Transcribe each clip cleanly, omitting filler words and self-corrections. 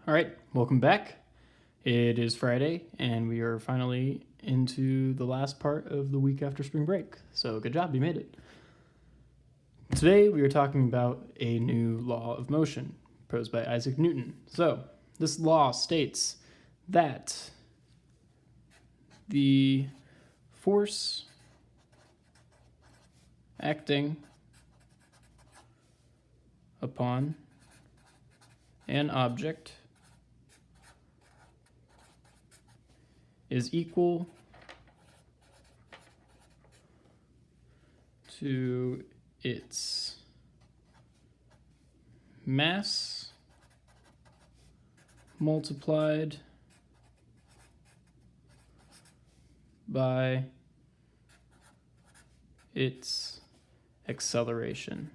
All right, welcome back. It is Friday, and we are finally into the last part of the week after spring break. So good job, you made it. Today we are talking about a new law of motion proposed by Isaac Newton. So this law states that the force acting upon an object is equal to its mass multiplied by its acceleration.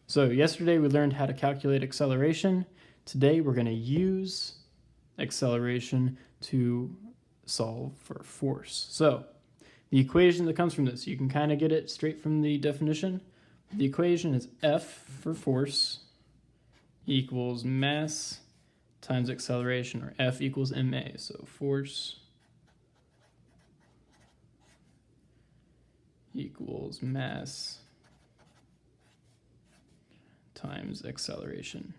So yesterday we learned how to calculate acceleration. Today we're going to use acceleration to solve for force. So the equation that comes from this, you can kind of get it straight from the definition. The equation is F for force equals mass times acceleration, or F equals ma. So force equals mass times acceleration.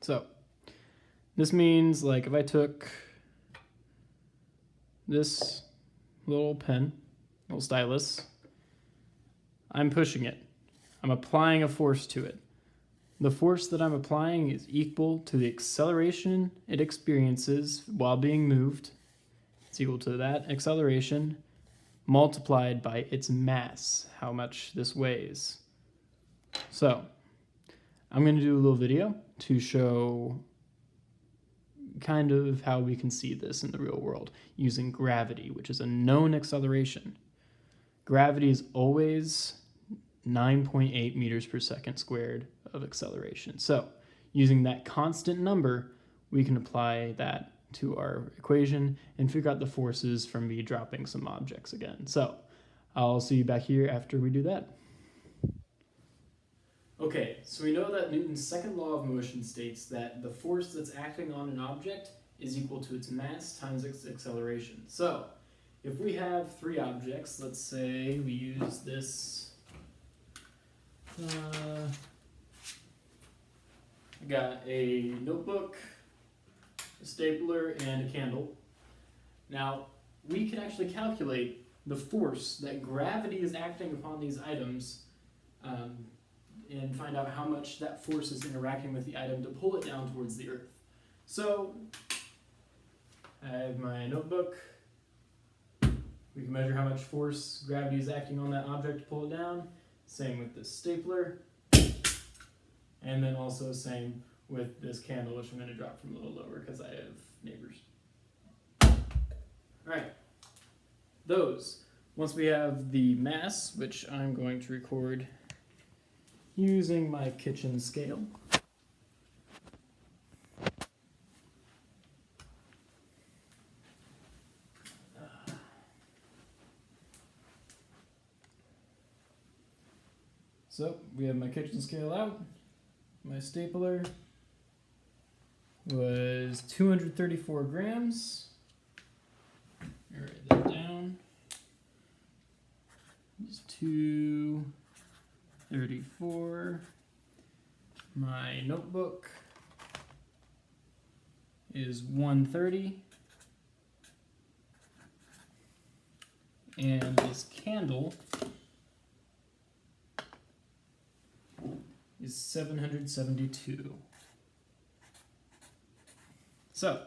So this means, like, if I took this little pen, little stylus, I'm pushing it. I'm applying a force to it. The force that I'm applying is equal to the acceleration it experiences while being moved. It's equal to that acceleration multiplied by its mass, how much this weighs. So I'm going to do a little video to show kind of how we can see this in the real world using gravity, which is a known acceleration. Gravity is always 9.8 meters per second squared of acceleration. So using that constant number, we can apply that to our equation and figure out the forces from me dropping some objects again. So I'll see you back here after we do that. Okay, so we know that Newton's second law of motion states that the force that's acting on an object is equal to its mass times its acceleration. So if we have three objects, let's say we use this, I got a notebook, a stapler, and a candle. Now, we can actually calculate the force that gravity is acting upon these items and find out how much that force is interacting with the item to pull it down towards the earth. So, I have my notebook. We can measure how much force gravity is acting on that object to pull it down. Same with this stapler. And then also same with this candle, which I'm going to drop from a little lower because I have neighbors. Alright, once we have the mass, which I'm going to record using my kitchen scale. So we have my kitchen scale out. My stapler was 234 grams. Write that down. It's 234. My notebook is 130. And this candle is 772. So,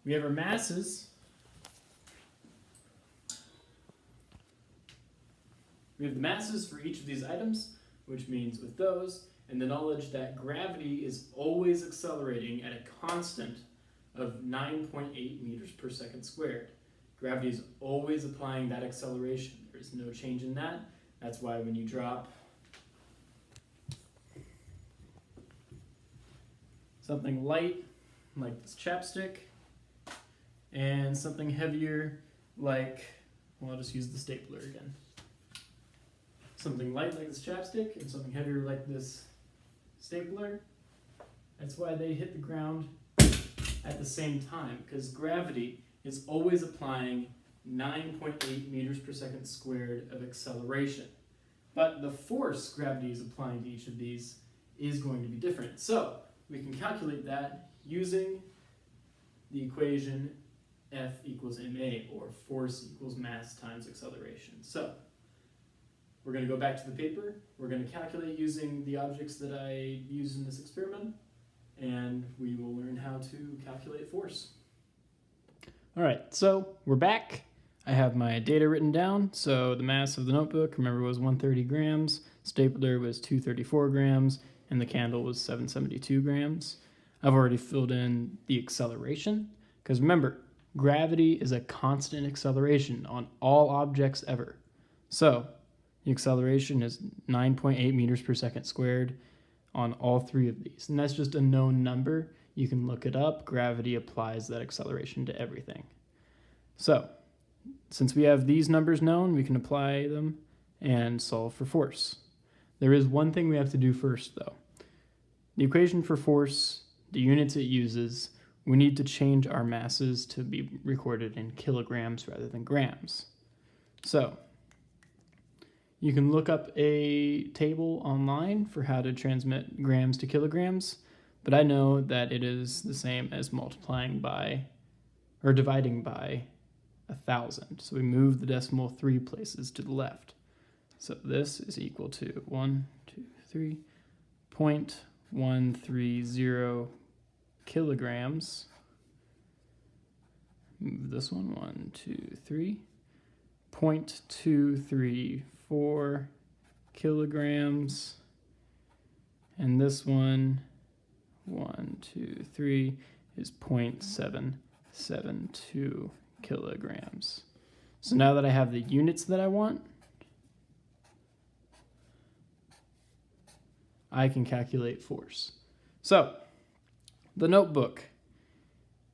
we have our masses. We have the masses for each of these items, which means with those, and the knowledge that gravity is always accelerating at a constant of 9.8 meters per second squared. Gravity is always applying that acceleration. There's no change in that. That's why when you drop something light, like this chapstick, and something heavier, like Well, I'll just use the stapler again. Something light like this chapstick and something heavier like this stapler. That's why they hit the ground at the same time, because gravity is always applying 9.8 meters per second squared of acceleration. But the force gravity is applying to each of these is going to be different. So we can calculate that using the equation F equals ma, or force equals mass times acceleration. So we're going to go back to the paper. We're going to calculate using the objects that I used in this experiment, and we will learn how to calculate force. All right, so we're back. I have my data written down. So the mass of the notebook, remember, was 130 grams, stapler was 234 grams, and the candle was 772 grams. I've already filled in the acceleration, because remember, gravity is a constant acceleration on all objects ever. So the acceleration is 9.8 meters per second squared on all three of these. And that's just a known number. You can look it up. Gravity applies that acceleration to everything. So since we have these numbers known, we can apply them and solve for force. There is one thing we have to do first, though. The equation for force, the units it uses, we need to change our masses to be recorded in kilograms rather than grams. So you can look up a table online for how to transmit grams to kilograms, but I know that it is the same as multiplying by, or dividing by, 1,000. So we move the decimal 3 places to the left. So this is equal to 0.130 kilograms. Move this one, 0.234 kilograms. And this one, 123, is 0.772 kilograms. So now that I have the units that I want, I can calculate force. So the notebook,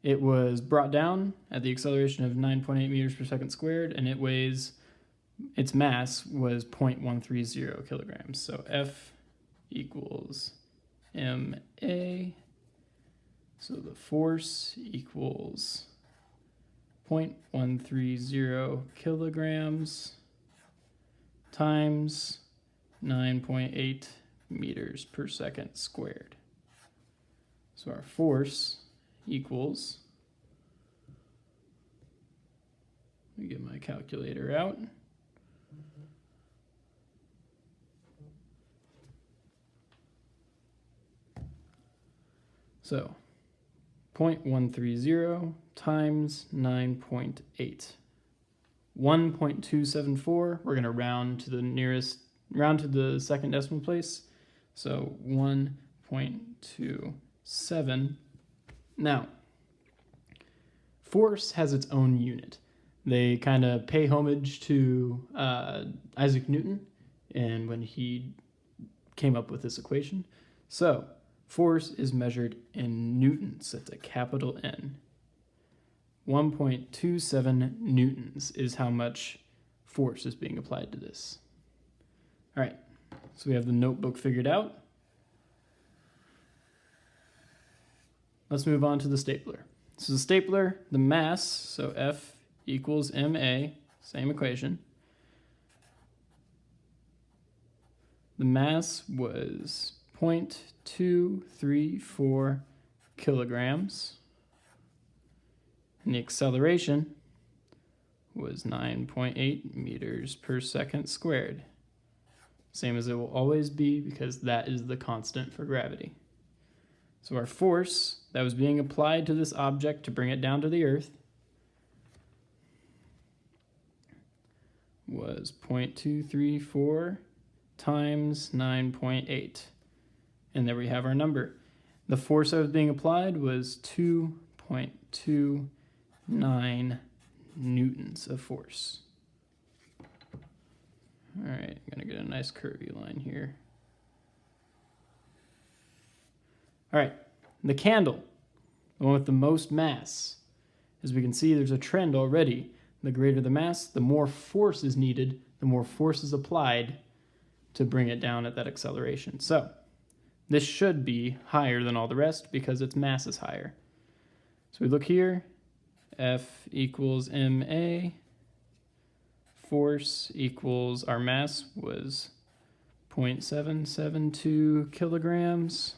it was brought down at the acceleration of 9.8 meters per second squared, and it weighs, its mass was 0.130 kilograms. So F equals ma. So the force equals 0.130 kilograms times 9.8 meters per second squared. So our force equals, let me get my calculator out. So 0.130 times 9.8. 1.274, we're going to round to the second decimal place. So 1.27. Now, force has its own unit. They kind of pay homage to Isaac Newton and when he came up with this equation. So force is measured in newtons. That's a capital N. 1.27 newtons is how much force is being applied to this. All right, so we have the notebook figured out. Let's move on to the stapler. So the stapler, the mass, so F equals ma, same equation. The mass was 0.234 kilograms. And the acceleration was 9.8 meters per second squared. Same as it will always be, because that is the constant for gravity. So our force that was being applied to this object to bring it down to the earth was 0.234 times 9.8. And there we have our number. The force that was being applied was 2.29 newtons of force. All right, I'm going to get a nice curvy line here. All right, the candle, the one with the most mass. As we can see, there's a trend already. the greater the mass, the more force is needed, the more force is applied to bring it down at that acceleration. So this should be higher than all the rest because its mass is higher. So we look here, F equals ma, force equals, our mass was 0.772 kilograms.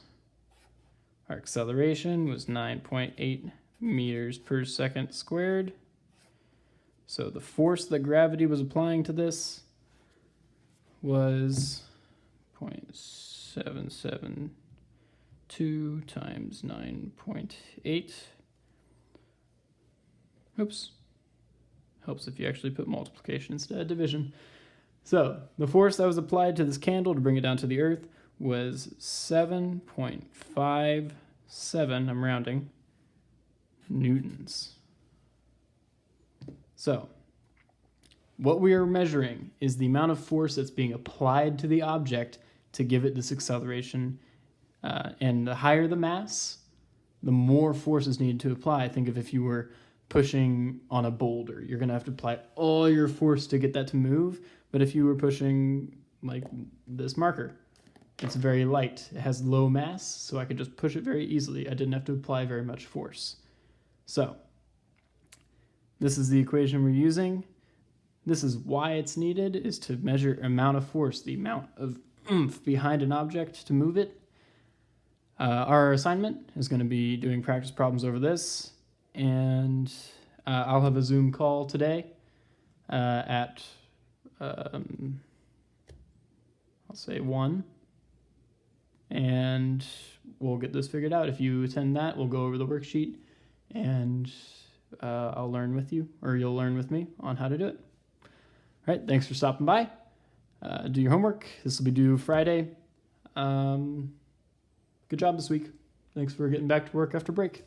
Our acceleration was 9.8 meters per second squared. So the force that gravity was applying to this was 0.772 times 9.8. Oops. Helps if you actually put multiplication instead of division. So the force that was applied to this candle to bring it down to the earth was 7.57, I'm rounding, newtons. So what we are measuring is the amount of force that's being applied to the object to give it this acceleration. And the higher the mass, the more force is needed to apply. Think of if you were pushing on a boulder, you're going to have to apply all your force to get that to move. But if you were pushing like this marker, it's very light. It has low mass, so I could just push it very easily. I didn't have to apply very much force. So this is the equation we're using. This is why it's needed, is to measure amount of force, the amount of oomph behind an object to move it. Our assignment is going to be doing practice problems over this, and I'll have a Zoom call today at, I'll say 1, and we'll get this figured out. If you attend that, we'll go over the worksheet, and I'll learn with you, or you'll learn with me on how to do it. All right, thanks for stopping by. Do your homework. This will be due Friday. Good job this week. Thanks for getting back to work after break.